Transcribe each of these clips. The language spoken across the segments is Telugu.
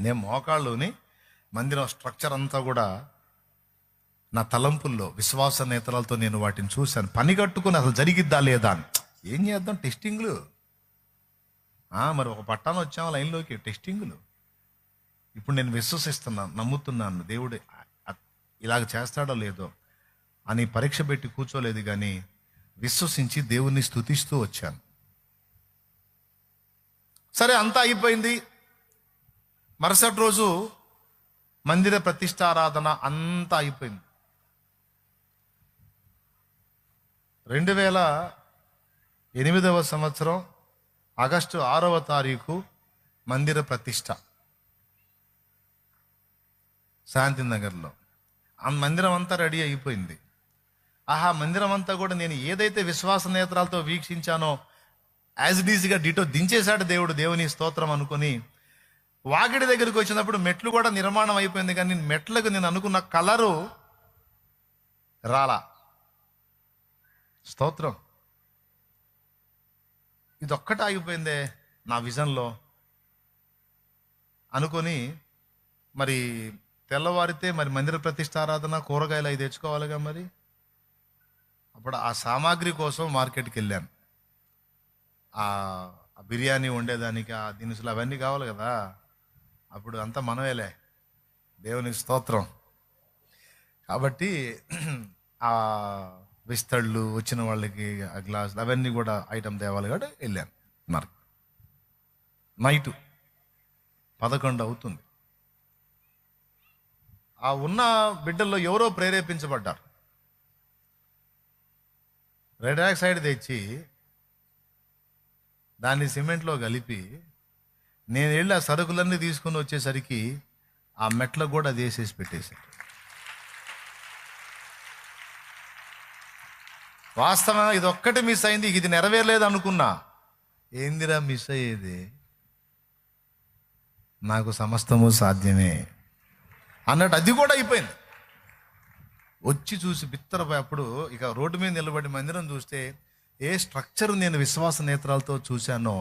నేను మోకాళ్ళుని మందిరం స్ట్రక్చర్ అంతా కూడా నా తలంపుల్లో విశ్వాస నేతలతో నేను వాటిని చూశాను. పని కట్టుకుని అసలు జరిగిద్దా లేదా అని. ఏం చేద్దాం, టెస్టింగ్లు. మరి ఒక పట్టాను వచ్చాము లైన్లోకి, టెస్టింగ్లు. ఇప్పుడు నేను విశ్వసిస్తున్నాను, నమ్ముతున్నాను దేవుడు ఇలాగ చేస్తాడో లేదో అని పరీక్ష పెట్టి కూర్చోలేదు, కానీ విశ్వసించి దేవుణ్ణి స్తుతిస్తూ వచ్చాను. సరే, అంతా అయిపోయింది. మరుసటి రోజు మందిర ప్రతిష్టారాధన అంతా అయిపోయింది. 2008వ సంవత్సరం ఆగస్టు 6వ తారీఖు మందిర ప్రతిష్ట శాంతినగర్లో. ఆ మందిరం అంతా రెడీ అయిపోయింది. మందిరం అంతా కూడా నేను ఏదైతే విశ్వాస నేత్రాలతో వీక్షించానో యాజ్ ఇట్ ఈజ్గా డిటో దించేశాడు దేవుడు. దేవుని స్తోత్రం అనుకొని వాకిడి దగ్గరికి వచ్చినప్పుడు మెట్లు కూడా నిర్మాణం అయిపోయింది, కానీ మెట్లకు నేను అనుకున్న కలరు రాలా. స్తోత్రం. ఇదొక్కటే ఆగిపోయిందే నా విజన్లో అనుకొని, మరి తెల్లవారితే మరి మందిర ప్రతిష్టారాధన కూరగాయలు అవి తెచ్చుకోవాలిగా. మరి అప్పుడు ఆ సామాగ్రి కోసం మార్కెట్కి వెళ్ళాను. ఆ బిర్యానీ వండేదానికి ఆ దినుసులు అవన్నీ కావాలి కదా. అప్పుడు అంతా మనమేలే, దేవునికి స్తోత్రం. కాబట్టి ఆ విస్తళ్ళు వచ్చిన వాళ్ళకి ఆ గ్లాసులు అవన్నీ కూడా ఐటమ్ తేవాలి కాబట్టి వెళ్ళాను. నైటు 11 అవుతుంది. ఆ ఉన్న బిడ్డల్లో ఎవరో ప్రేరేపించబడ్డారు. రెడ్ ఆక్సైడ్ తెచ్చి దాన్ని సిమెంట్లో కలిపి నేను వెళ్ళి ఆ సరుకులన్నీ తీసుకుని వచ్చేసరికి ఆ మెట్లకు కూడా అది వేసేసి పెట్టేశారు. వాస్తవంగా ఇది ఒక్కటి మిస్ అయింది, ఇది నెరవేరలేదు అనుకున్నా. ఏందిరా మిస్ అయ్యేది, నాకు సమస్తము సాధ్యమే అన్నట్టు అది కూడా అయిపోయింది. వచ్చి చూసి బిత్తరపోయి అప్పుడు ఇక రోడ్డు మీద నిలబడి మందిరం చూస్తే ఏ స్ట్రక్చర్ నేను విశ్వాస నేత్రాలతో చూశానో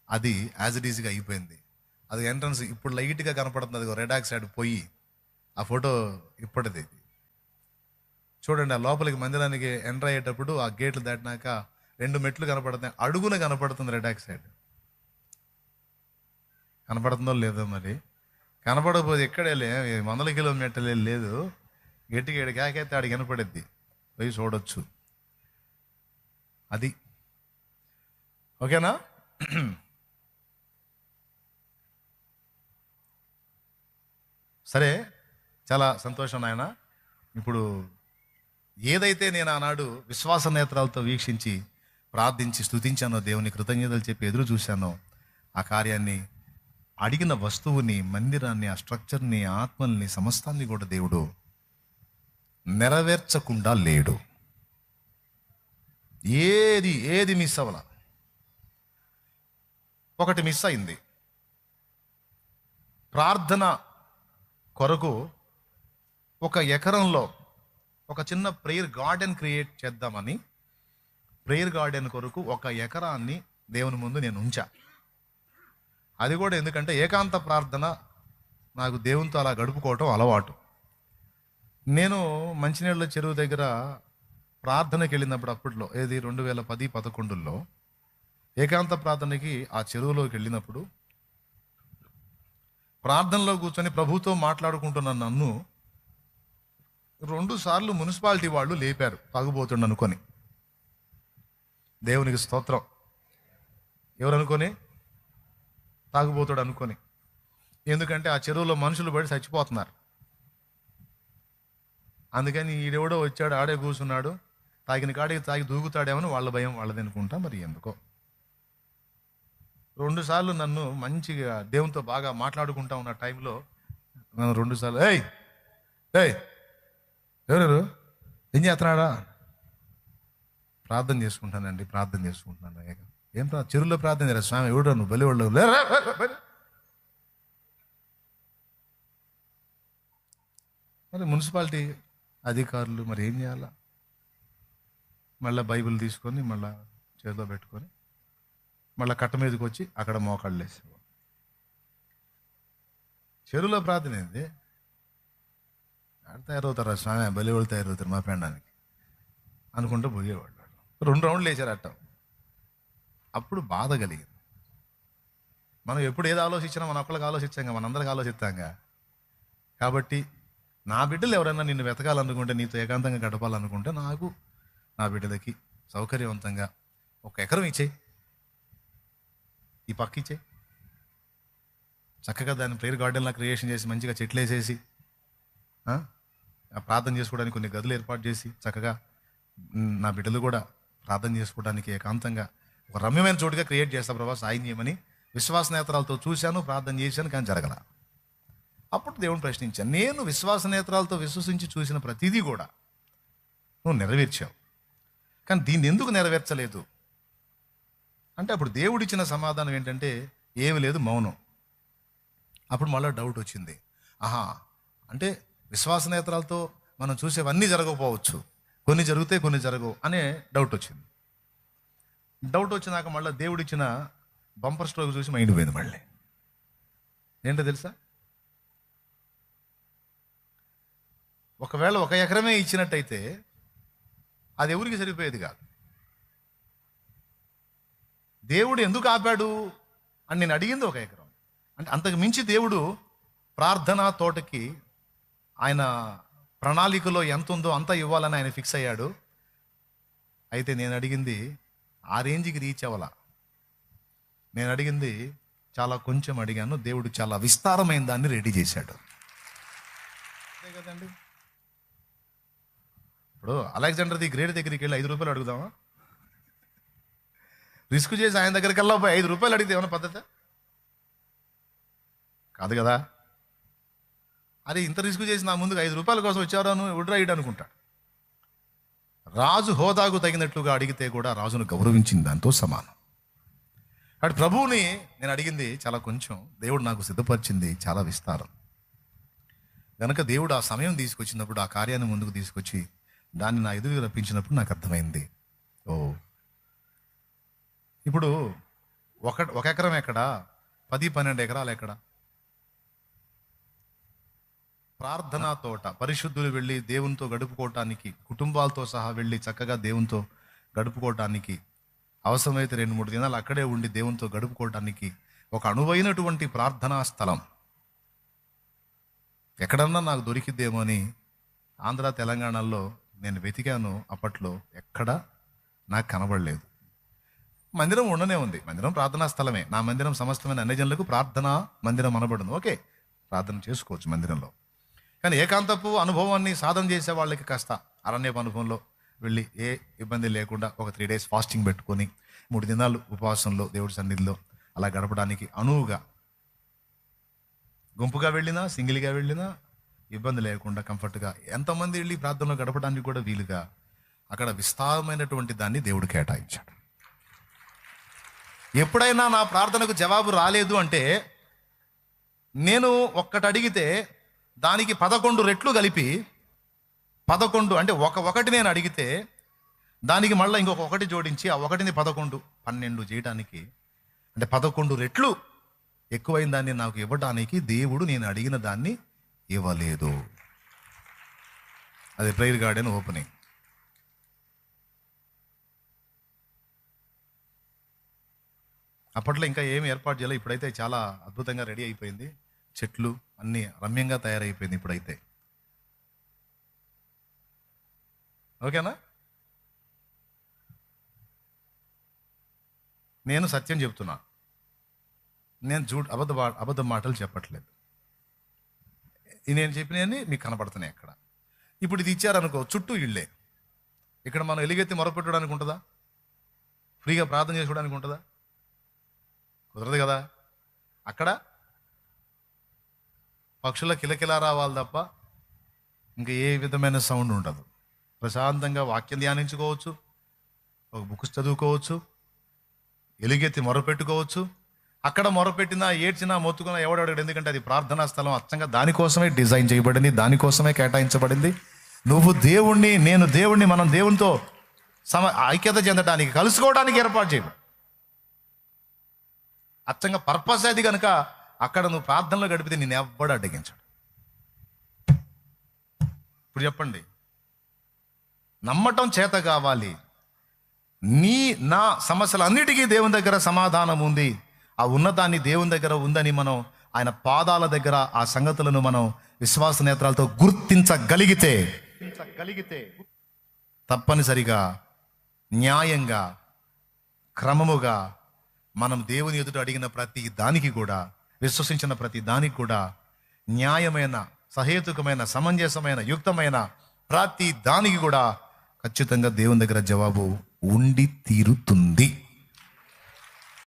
అది యాజ్ ఇట్ ఈజ్గా అయిపోయింది. అది ఎంట్రన్స్ ఇప్పుడు లైట్గా కనపడుతుంది, అది రెడ్ ఆక్సైడ్ పోయి. ఆ ఫోటో ఇప్పటిది చూడండి. ఆ లోపలికి మందిరానికి ఎంటర్ అయ్యేటప్పుడు ఆ గేట్లు దాటినాక 2 మెట్లు కనపడుతున్నాయి, అడుగున కనపడుతుంది రెడ్ ఆక్సైడ్. కనపడుతుందో లేదో మరి, కనపడకపోతే ఎక్కడే 100 కిలోమీటర్లే లేదు, గట్టిగా కేకైతే ఆడికి కనపడిద్ది, పోయి చూడొచ్చు. అది ఓకేనా? సరే, చాలా సంతోషం నాయన. ఇప్పుడు ఏదైతే నేను ఆనాడు విశ్వాస నేత్రాలతో వీక్షించి ప్రార్థించి స్తుతించానో, దేవుని కృతజ్ఞతలు చెప్పి ఎదురు చూశానో, ఆ కార్యాన్ని, అడిగిన వస్తువుని, మందిరాన్ని, ఆ స్ట్రక్చర్ని, ఆత్మల్ని, సమస్తాన్ని కూడా దేవుడు నెరవేర్చకుండా లేడు. ఏది మిస్ అవ్వాల. ఒకటి మిస్ అయింది. ప్రార్థన కొరకు ఒక ఎకరంలో ఒక చిన్న ప్రేయర్ గార్డెన్ క్రియేట్ చేద్దామని, ప్రేయర్ గార్డెన్ కొరకు 1 ఎకరాన్ని దేవుని ముందు నేను ఉంచా. అది కూడా ఎందుకంటే ఏకాంత ప్రార్థన నాకు దేవునితో అలా గడుపుకోవటం అలవాటు. నేను మంచినీళ్ళ చెరువు దగ్గర ప్రార్థనకి వెళ్ళినప్పుడు, అప్పట్లో 2010-11లో ఏకాంత ప్రార్థనకి ఆ చెరువులోకి వెళ్ళినప్పుడు ప్రార్థనలో కూర్చొని ప్రభుతో మాట్లాడుకుంటున్న నన్ను 2 సార్లు మున్సిపాలిటీ వాళ్ళు లేపారు, తాగుబోతుండ అనుకొని. దేవునికి స్తోత్రం. ఎవరు అనుకొని? తాగుబోతాడు అనుకొని. ఎందుకంటే ఆ చెరువులో మనుషులు పడి చచ్చిపోతున్నారు. అందుకని ఈడెవడో వచ్చాడు, ఆడే కూర్చున్నాడు, తాగిన కాడికి తాగి దూకుతాడేమని వాళ్ళ భయం వాళ్ళది అనుకుంటా. మరి ఎందుకో 2 సార్లు నన్ను మంచిగా దేవునితో బాగా మాట్లాడుకుంటా ఉన్న టైంలో నన్ను 2 సార్లు, ఏయ్ ఎవరు ఏం చేస్తున్నాడా? ప్రార్థన చేసుకుంటానండి, ప్రార్థన చేసుకుంటున్నాను. ఏం చెరువులో ప్రార్థన చేయరా స్వామి? ఎవడో నువ్వు బలి వాళ్ళు. మరి మున్సిపాలిటీ అధికారులు మరి ఏం చేయాలా? మళ్ళీ బైబిల్ తీసుకొని మళ్ళీ చేతిలో పెట్టుకొని మళ్ళీ కట్ట మీదకి వచ్చి అక్కడ మోకాళ్ళు వేసేవాడు. చెరువులో ప్రార్థన ఏంది? ఆడ తయారవుతారా స్వామి, బలి వాళ్ళు తయారవుతారు మా పెండానికి అనుకుంటూ పోయేవాళ్ళు. 2 రౌండ్లు వేసారు అట్ట. అప్పుడు బాధ కలిగింది. మనం ఎప్పుడు ఏది ఆలోచించినా మన ఒక్కళ్ళకి ఆలోచించాంగా, మనందరికి ఆలోచిస్తాంగా. కాబట్టి నా బిడ్డలు ఎవరైనా నిన్ను వెతకాలనుకుంటే, నీతో ఏకాంతంగా గడపాలనుకుంటే, నాకు నా బిడ్డలకి సౌకర్యవంతంగా 1 ఎకరం ఇచ్చేయి, ఈ పక్క ఇచ్చేయి. చక్కగా దాన్ని ప్రేయర్ గార్డెన్లా క్రియేషన్ చేసి మంచిగా చెట్లు వేసేసి, ప్రార్థన చేసుకోవడానికి కొన్ని గదులు ఏర్పాటు చేసి, చక్కగా నా బిడ్డలు కూడా ప్రార్థన చేసుకోవడానికి ఏకాంతంగా ఒక రమ్యమైన చోటుగా క్రియేట్ చేస్తా ప్రభా, సాయం చేయమని విశ్వాస నేత్రాలతో చూశాను, ప్రార్థన చేశాను, కానీ జరగల. అప్పుడు దేవుని ప్రశ్నించాను, నేను విశ్వాస నేత్రాలతో విశ్వసించి చూసిన ప్రతిదీ కూడా నువ్వు నెరవేర్చావు, కానీ దీన్ని ఎందుకు నెరవేర్చలేదు అంటే, అప్పుడు దేవుడిచ్చిన సమాధానం ఏంటంటే, ఏమి లేదు, మౌనం. అప్పుడు మళ్ళీ డౌట్ వచ్చింది. అంటే విశ్వాస నేత్రాలతో మనం చూసేవన్నీ జరగకపోవచ్చు, కొన్ని జరుగుతాయి, కొన్ని జరగవు అనే డౌట్ వచ్చింది. డౌట్ వచ్చినాక మళ్ళీ దేవుడిచ్చిన బంపర్ స్ట్రోక్ చూసి మైండ్ పోయింది. మళ్ళీ ఏంటో తెలుసా, ఒకవేళ 1 ఎకరమే ఇచ్చినట్టయితే అది ఎవరికి సరిపోయేది కాదు. దేవుడు ఎందుకు ఆపాడు అని నేను అడిగింది 1 ఎకరం. అంటే అంతకు మించి దేవుడు ప్రార్థనా తోటకి ఆయన ప్రణాళికలో ఎంత ఉందో అంతా ఇవ్వాలని ఆయన ఫిక్స్ అయ్యాడు. అయితే నేను అడిగింది ఆ రేంజ్కి రీచ్ అవ్వాల. నేను అడిగింది చాలా కొంచెం అడిగాను, దేవుడు చాలా విస్తారమైన దాన్ని రెడీ చేశాడు. అంతే కదండి. ఇప్పుడు అలెగ్జాండర్ ది గ్రేట్ దగ్గరికి వెళ్ళి 5 రూపాయలు అడుగుదామా? రిస్క్ చేసి ఆయన దగ్గరికి వెళ్ళా పోయి 5 రూపాయలు అడిగితే ఏమైనా పద్ధతి కాదు కదా. అది ఇంత రిస్క్ చేసి నా ముందుకు 5 రూపాయల కోసం వచ్చారని ఉడ్రాయిడ్ అనుకుంటాడు. రాజు హోదాకు తగినట్లుగా అడిగితే కూడా రాజును గౌరవించింది దాంతో సమానం. అటు ప్రభువుని నేను అడిగింది చాలా కొంచెం, దేవుడు నాకు సిద్ధపరిచింది చాలా విస్తారం. కనుక దేవుడు ఆ సమయం తీసుకొచ్చినప్పుడు, ఆ కార్యాన్ని ముందుకు తీసుకొచ్చి దాన్ని నా ఎదురుగా రప్పించినప్పుడు నాకు అర్థమైంది, ఇప్పుడు 1 ఎకరం ఎక్కడా, 10-12 ఎకరాలు ఎక్కడా? ప్రార్థనా తోట, పరిశుద్ధులు వెళ్ళి దేవునితో గడుపుకోవటానికి, కుటుంబాలతో సహా వెళ్ళి చక్కగా దేవునితో గడుపుకోవటానికి, అవసరమైతే 2-3 దినాలు అక్కడే ఉండి దేవునితో గడుపుకోవటానికి ఒక అనువైనటువంటి ప్రార్థనా స్థలం ఎక్కడన్నా నాకు దొరికిద్దేమో అని ఆంధ్ర తెలంగాణలో నేను వెతికాను. అప్పట్లో ఎక్కడా నాకు కనబడలేదు. మందిరం ఉండనే ఉంది, మందిరం ప్రార్థనా స్థలమే. నా మందిరం సమస్తమైన అన్ని జనులకు ప్రార్థనా మందిరం అనబడును. ఓకే, ప్రార్థన చేసుకోవచ్చు మందిరంలో. కానీ ఏకాంతపు అనుభవాన్ని సాధన చేసే వాళ్ళకి కాస్త అరణ్యపు అనుభవంలో వెళ్ళి ఏ ఇబ్బంది లేకుండా ఒక 3 days ఫాస్టింగ్ పెట్టుకొని 3 దినాలు ఉపవాసంలో దేవుడి సన్నిధిలో అలా గడపడానికి అనువుగా, గుంపుగా వెళ్ళినా సింగిల్గా వెళ్ళినా ఇబ్బంది లేకుండా కంఫర్ట్గా ఎంతమంది వెళ్ళి ప్రార్థనలో గడపడానికి కూడా వీలుగా అక్కడ విస్తారమైనటువంటి దాన్ని దేవుడు కేటాయించాడు. ఎప్పుడైనా నా ప్రార్థనకు జవాబు రాలేదు అంటే, నేను ఒక్కటి అడిగితే దానికి 11 రెట్లు కలిపి 11 అంటే ఒకటి నేను అడిగితే దానికి మళ్ళీ ఇంకొక 1 జోడించి ఆ 1ని 11, 12 చేయడానికి, అంటే 11 రెట్లు ఎక్కువైన దాన్ని నాకు ఇవ్వడానికి దేవుడు నేను అడిగిన దాన్ని ఇవ్వలేదు. అది ప్రేయర్ గార్డెన్ ఓపెనింగ్. అప్పట్లో ఇంకా ఏమి ఏర్పాటు చేయాలి, ఇప్పుడైతే చాలా అద్భుతంగా రెడీ అయిపోయింది. చెట్లు అన్నీ రమ్యంగా తయారైపోయింది ఇప్పుడైతే. ఓకేనా? నేను సత్యం చెప్తున్నా, నేను అబద్ధ మాటలు చెప్పట్లేదు. నేను చెప్పినవన్నీ మీకు కనపడుతున్నాయి అక్కడ. ఇప్పుడు ఇది ఇచ్చారనుకో, చుట్టూ ఇళ్ళే. ఇక్కడ మనం ఎలుగెత్తి మొరపెట్టడానికి ఉంటుందా? ఫ్రీగా ప్రార్థన చేసుకోవడానికి ఉంటుందా? కుదరదు కదా. అక్కడ పక్షుల కిలకిలా రావాలి తప్ప ఇంకా ఏ విధమైన సౌండ్ ఉండదు. ప్రశాంతంగా వాక్యం ధ్యానించుకోవచ్చు, ఒక బుక్స్ చదువుకోవచ్చు, ఎలుగెత్తి మొరపెట్టుకోవచ్చు. అక్కడ మొరపెట్టినా ఏడ్చినా మొత్తుకున్నా ఎవడెవడు, ఎందుకంటే అది ప్రార్థనా స్థలం. అచ్చంగా దానికోసమే డిజైన్ చేయబడింది, దానికోసమే కేటాయించబడింది. నువ్వు దేవుణ్ణి, నేను దేవుణ్ణి, మనం దేవునితో ఐక్యత చెందడానికి, కలుసుకోవడానికి ఏర్పాటు చేయబడి అచ్చంగా పర్పస్ అది కనుక అక్కడ నువ్వు ప్రార్థనలో గడిపితే నేను ఎవ్వడు అడ్డగించాడు. ఇప్పుడు చెప్పండి, నమ్మటం చేత కావాలి. నా సమస్యలన్నిటికీ దేవుని దగ్గర సమాధానం ఉంది. ఆ ఉన్నదాన్ని దేవుని దగ్గర ఉందని మనం ఆయన పాదాల దగ్గర ఆ సంగతులను మనం విశ్వాస నేత్రాలతో గుర్తించగలిగితే తప్పనిసరిగా న్యాయంగా క్రమముగా మనం దేవుని ఎదుట అడిగిన ప్రతి దానికి కూడా, విశ్వసించిన ప్రతి దానికి కూడా న్యాయమైన, సహేతుకమైన, సమంజసమైన, యుక్తమైన ప్రతి దానికి కూడా ఖచ్చితంగా దేవుని దగ్గర జవాబు ఉండి తీరుతుంది.